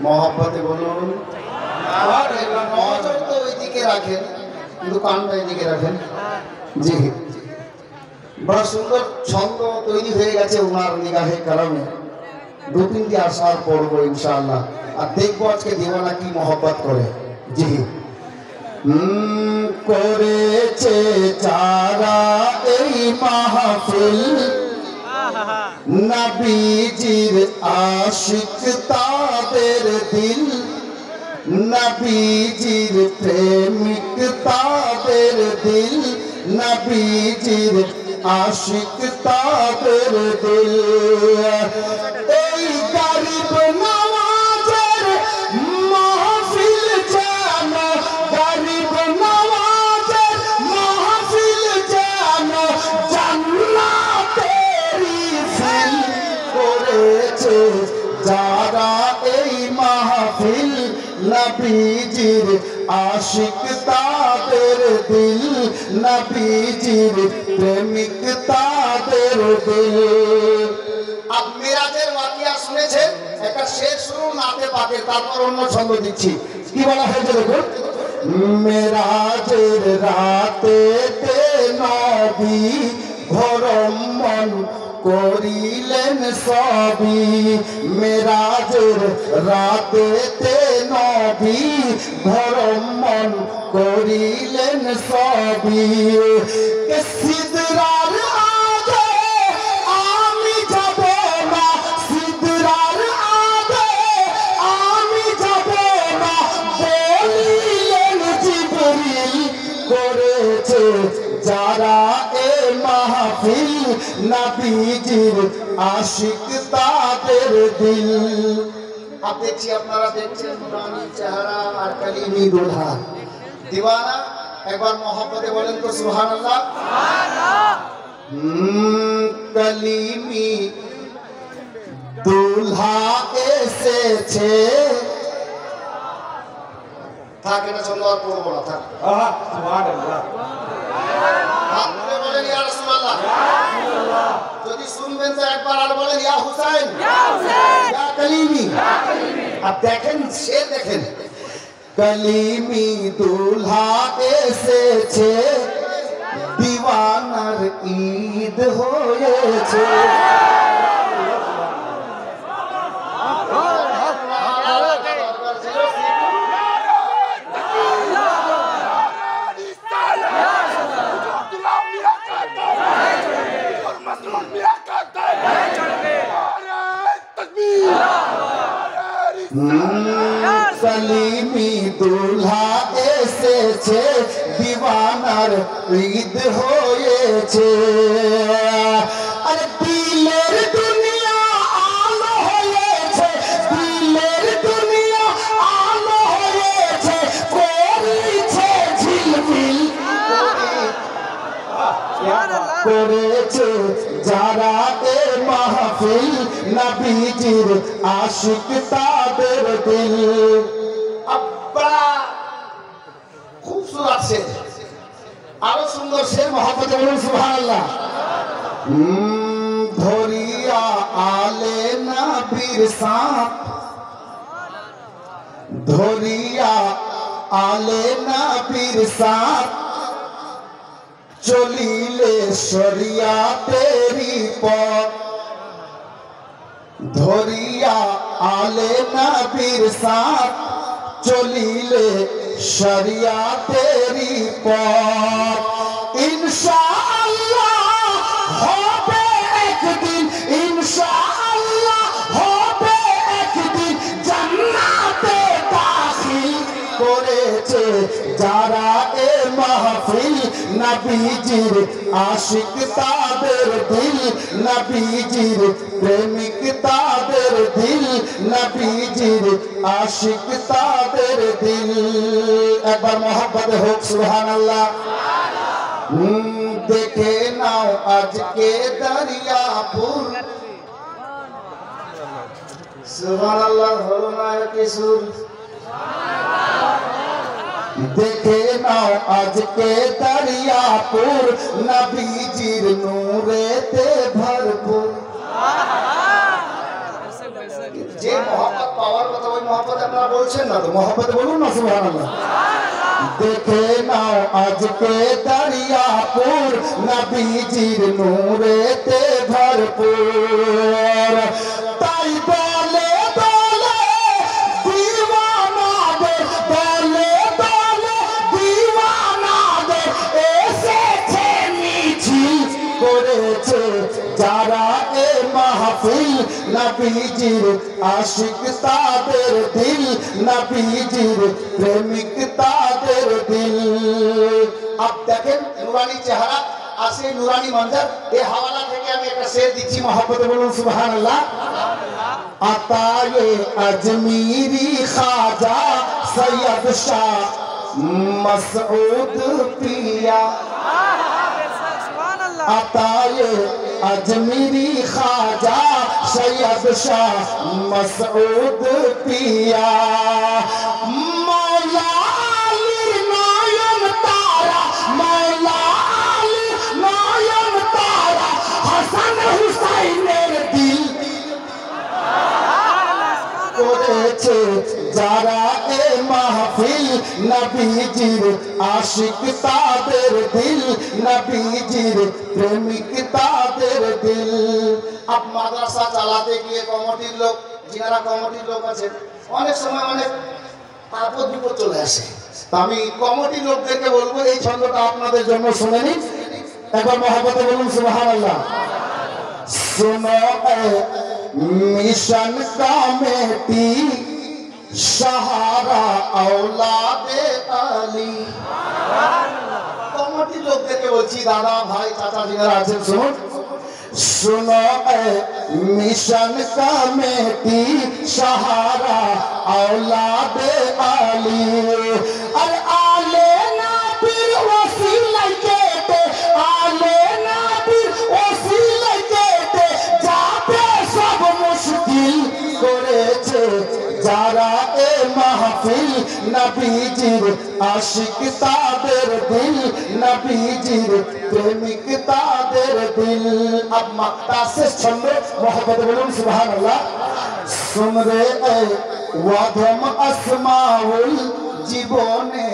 মহব্বতে বলুন। আর নজর তো ওইদিকে রাখেন, কিন্তু কানটা এদিকে রাখেন। জি, বড় সুন্দর ছন্দ তৈরি হয়ে গেছে ওনার নিগাহে কালামে। দু তিনটি আসার পড়বো ইনশাআল্লাহ, আর দেখবো আজকে দিওয়ানা কি মহব্বত করে। জি, করেছে যারা এই মাহফিল, নবীজির আশিক তাদের দিল, নবীজির প্রেমিক তাদের দিল, নবীজির আশিক তাদের দিল। এই গরিব নওয়াজের মাহফিল যেন, গরিব নওয়াজের মাহফিল যেন জান্নাতেরই ফিল। করেছে যারা এই মাহফিল, নবীজির আশিক তাদের দিল, নবীজির প্রেমিক তাদের দিল। আপ মিরাজের ওয়াকিয়া শুনেছেন, একটা শের শুরু নাতে পাকে, তারপর অন্য ছন্দ দিচ্ছি। কি বলা হয়েছে দেখুন, মেরাজের রাতে তে নবী ঘরম মন করিলেন সবই, মেরাজের রাতে তে নবী ঘরম মন করিলেন সবই। সিদরার আগে আমি যাব না, সিদরার আগে আমি যাব না বলিলেন জিবরিল। করেছে যারা এ মাহফিল, নবীজির আশিক তাদের দিল। আপ দেখছি, আপনারা দেখছেন নুরানি চেহারা আর কালিমি দুলহা। দিওয়ানা একবার মহব্বতে বলেন তো সুবহানাল্লাহ। কালিমি দুলহা এসেছে। থাকে না ছন্দ আর পড়বো না, থাক। বলেন ইয়া রাসূলুল্লাহ। যদি শুনবেন তো একবার আর বলেন ইয়া হুসাইন, ইয়া কালিমি। আর দেখেন, সে দেখেন, কালিমি দুলহা এসেছে, দিওয়ানার ঈদ হয়েছে। কালিমি দুলহা এসেছে, দিওয়ানার ঈদ হয়েছে। আরে দিলের দুনিয়া আলো হয়েছে, দিলের দুনিয়া আলো হয়েছে, করেছে ঝিলমিল। করেছে যারা এ মাহফিল, নবীজির আশিক তাদের দিল। আব্বা খুব সুন্দর আছে, আরো সুন্দর সে মহব্বতে বলুন সুবহানাল্লাহ। ধরিয়া আলে নবীর সাপ, ধরিয়া আলে নবীর সাপ, চলিলে শরিয়াতেরি পথ। ধরিয়া আলে নবীর সাথ, চলিলে শরিয়াতেরি পথ। ইনশাআল্লাহ হবে একদিন, ইনশাআল্লাহ হবে একদিন জান্নাতে দাখিল। করেছে যারা এ মাহফিল, নবীজির আশিক তাদের দিল, নবীজির প্রেমিক তাদের দিল, নবীজির আশিক তাদের দিল। একবার মহব্বতে হোক সুবহানাল্লাহ। দেখে নাও আজকে দরিয়াপুর, সুবহানাল্লাহ হলো না কিশোর। দেখে নাও আজকে দরিয়াপুর, নবীজির নূরেতে ভরপুর। যে মহব্বত পাওয়ার কথা ওই মহব্বত আপনারা বলছেন না তো, মহব্বত বলুন না সুবহানাল্লাহ। দেখে নাও আজকে দরিয়াপুর নবীজির নূরেতে ভরপুর, তাই বলে বলে দিওয়ানাদের, বলে বলে দিওয়ানাদের এসেছে মিছিল করেছে যারা এ মাহফিল, নবীজির আশিক তাদের দিল, নবীজির প্রেমিক তাদের দিল। আপ দেখেন নুরানি চেহারা আর সেই নুরানি মঞ্জর। এই হাওয়ালা থেকে আমি একটা শের দিচ্ছি, মহব্বতে বলুন সুবহানাল্লাহ। আতায়ে আজমিরি খাজা সৈয়দ শাহ মসউদ পিয়া, আতায়ে अजमेरी खाजा सैयद शाह मसऊद पिया, मौला अली नयन तारा, मौला अली नयन तारा, हसन हुसैনের दिल করেছে যারা এ মাহফিল, নবীজির আশিক তাদের দিল, নবীজির প্রেমিক তাদের দিল। আপ মাদ্রাসা চালাতে গিয়ে কমিটির লোক, যারা কমিটির লোক আছেন, অনেক সময় অনেক আপদ বিপদ চলে আসে। আমি কমিটির লোকদেরকে বলবো এই ছন্দটা আপনাদের জন্য শুনে নিন, একবার মহব্বতে বলুন সুবহানাল্লাহ। सुनो मिशन कमेटी सहारा औलादे अली, कमिटी लोकदेরকে বলছি, দাদা ভাই চাচা যারা আছেন শুনুন। सुनो मिशन कमेटी सहारा औलादे अली, अरे आले नबीर वसीला केटे, आले नबीर वसीला केटे যাবে সব মুশকিল করেছে যারা এ মাহফিল, নবীজির আশিক তাদের দিল, নবীজির প্রেমিক তাদের দিল। अब मक्ता से छंद मोहब्बत बोलूं सुबहानअल्लाह। सुन रे ওয়াদম আসমাউল জীবনে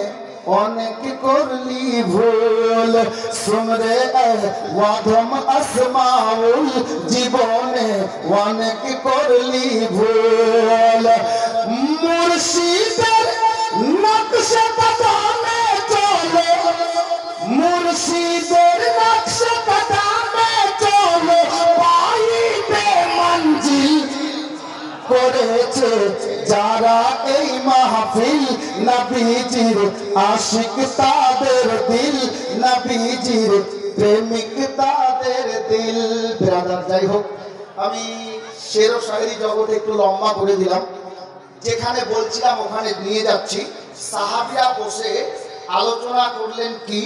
অনেক করলি ভুল, শুন রে ওয়াদম আসমাউল জীবনে অনেক করলি ভুল, মুর্শিদের নকশে কদমে চলো, মুর্শিদের নকশে কদমে চলো, পাইবে মঞ্জিল করেছে যারা এই মাহফিল, নবীজির আশিক তাদের দিল, নবীজির প্রেমিক তাদের দিল। ব্রাদার যাই হোক, আমি শের ও শায়েরি জগতে একটু লম্বা করে দিলাম, যেখানে বলছিলাম ওখানে নিয়ে যাচ্ছি। সাহাবিয়া বসে আলোচনা করলেন কি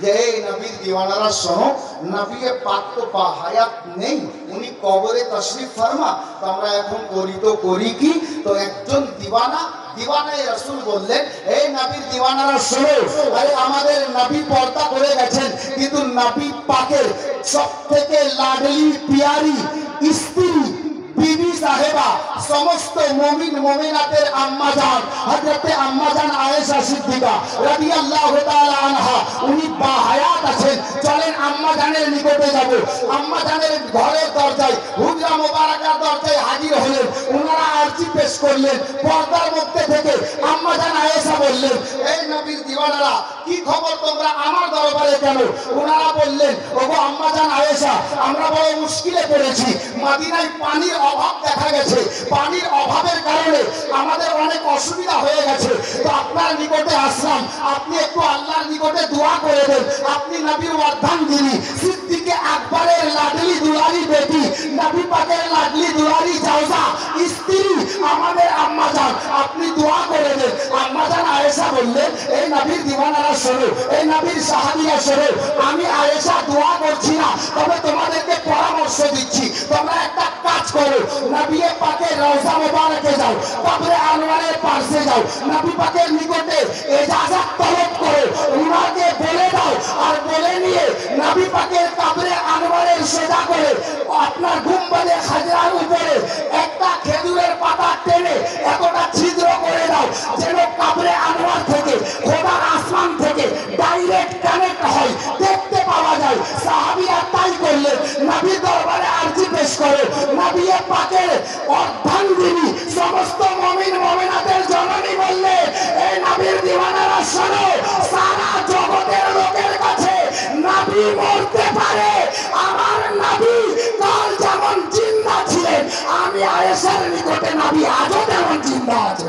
যে এই নবীর দিওয়ানারা শোনো, নবী পাক তো হায়াত নেই, উনি কবরে তশরিফ ফরমা, তো আমরা এখন করি তো করি কি? তো একজন দিওয়ানা দিওয়ানাই রাসূল বললেন, এই নবীর দিওয়ানারা শোনো, আরে আমাদের নবী পর্দা করে গেছেন, কিন্তু নবী পাকের সবথেকে লাডলি পিয়ারি স্ত্রী বিবি সাহেবা, সমস্ত মুমিন মুমিনাতের আম্মা জান হযরতে আম্মা জান আয়েশা সিদ্দিকা রাদিয়াল্লাহু তাআলা আনহা, উনি বাহায়াত আছেন। চলেন আম্মা জানের নিকটে যাব। আম্মা জানের ঘরের দরজায়, হুজরা মোবারকার দরজায় হাজির হলেন। ওনারা আরজি পেশ করলেন। পর্দার মধ্যে থেকে আম্মা জান আয়েশা বললেন, এই নবীর দিওয়ানারা কি খবর, তোমরা আমার দরবারে কেন? ওনারা বললেন, ওগো আম্মা জান আয়েশা, আমরা বড় মুশকিলে পড়েছি, মদিনায় পানির অভাব দেখা গেছে, পানির অভাবের কারণে আমাদের অনেক অসুবিধা হয়ে গেছে, তো আপনার নিকটে আসলাম, আপনি একটু আল্লাহর নিকটে দোয়া করে দেন। আপনি নবীর ওয়ার্ধাঙ্গিনী সিদ্দিকে আকবরের লাডলি দুলারি বেটি, নবী পাকের লাডলি দুলারি জাওজা স্ত্রী আমাদের আম্মা জান, আপনি দোয়া করে দেন। আম্মা জান আয়েশা বললেন, এই নবীর দিওয়ানারা শোনো, এই নবীর সাহাবীরা শোনো, আমি আয়েশা দোয়া করছি না, তবে তোমাদেরকে পরামর্শ দিচ্ছি, তোমরা একটা কাজ করো, নবী পাকের রওজা মোবারকে যাও, কবরে আনোয়ারের পাশে যাও, নবী পাকের নিকটে ইজাজত তলব করো, উনাকে বলে দাও, আর বলে নিয়ে নবী পাকের কবরে আনোয়ারের সোজা করে আপনার গুম্বদে খাজরার উপরে একটা খেজুরের যিনি সমস্ত মুমিন মুমিনাতের জননী বললে, এই নবীর দিওয়ানারা শোনো, সারা জগতের লোকের কাছে নবী মরতে পারে, আমার নবী কাল যেমন জিন্দা ছিলেন, আমি আয়েশার নিকটে নবী আজও তেমন জিন্দা আছে।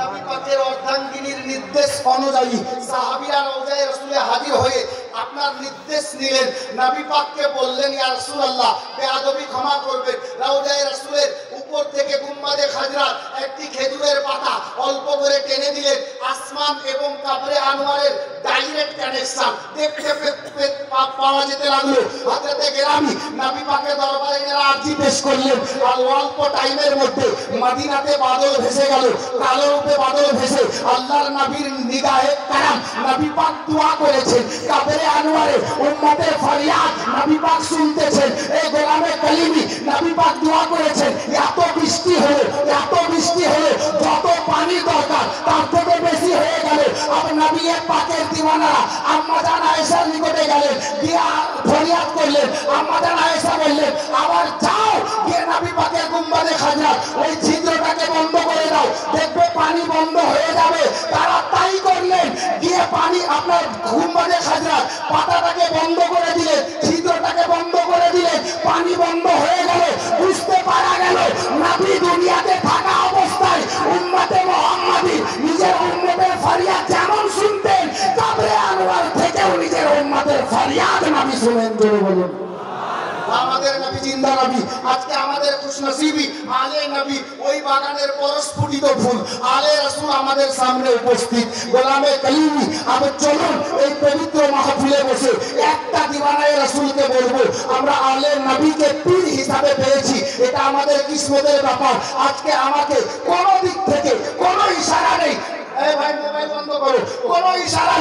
নবী পাকের অর্ধাঙ্গিনীর নির্দেশ অনুযায়ী সাহাবীরা রওজায়ে রাসূলে হাজির হয়ে আপনার নির্দেশ নিলেন। নবী পাককে বললেন, ইয়া রাসূলুল্লাহ, বেয়াদবি ক্ষমা করবেন। রওজায়ে রাসূলের উপর থেকে গুম্বাদে খাজরা একটি খেজুরের পাতা অল্প করে টেনে দিলেন। আসমান এবং কাবরে আনোয়ারের ডাইরেক্ট কানেকশন দেখতে পাওয়া যেতে লাগলো। হযরতে গেরামি নবী পাকের দরবারে এরা আরজি পেশ করলেন, আর অল্প টাইমের মধ্যে মদিনাতে বাদল ভেসে গেল। কালো রূপে বাদল ভেসে আল্লাহর নবীর নিগাহে কারাম নবী পাক দোয়া করেছেন। কাবরে আনোয়ারে উম্মতের ফরিয়াদ নবী পাক শুনতেছেন। এই গোলামে কালিমি নবী পাক দোয়া করেছেন। এত বৃষ্টি হলো, এত বৃষ্টি হলো, যত পানি দরকার তার থেকে বেশি হয়ে গেল। আর নবী পাকের দিওয়ানারা আম্মা জান আয়েশার নিকটে গেলেন, গিয়ে ফরিয়াদ করলেন। আম্মা জান আয়েশা বললেন, আবার যাও গিয়ে নবী পাকের গুম্বাদে খাজরা ওই ছিদ্রটাকে বন্ধ করে দাও, দেখবে পানি বন্ধ হয়ে যাবে। তারা তাই করলেন, গিয়ে পানি আপনার গুম্বাদে খাজরা পাতাটাকে বন্ধ করে দিলেন, ছিদ্রটাকে বন্ধ করে দিলেন, পানি বন্ধ হয়ে গেল। বুঝতে পারা গেল নবী দুনিয়াতে থাকা অবস্থায় উম্মতে মুহাম্মাদী নিজের উম্মতের ফরিয়াদ যেমন শুনতেন, কাবরে আনোয়ার থেকেও নিজের উম্মতের ফরিয়াদ নবী শুনেন। জোরে বলুন আমাদের নবী জিন্দা নবী। আজকে আমাদের খুশনসিবি আলে নবী, ওই বাগানের পরস্ফুটিত ফুল আলে রাসূল আমাদের সামনে উপস্থিত। গোলামে কালিমি, আবার চলুন এই পবিত্র মাহফিলে বসে একটা দিওয়ানায়ে রাসূলকে বলবো, আমরা আলে নবীকে পীর হিসাবে পেয়েছি, এটা আমাদের কিসমতের ব্যাপার। আজকে আমাকে কোনো দিক থেকে কোনো ইশারা নেই, এই ভাই মোবাইল বন্ধ করো, কোনো ইশারা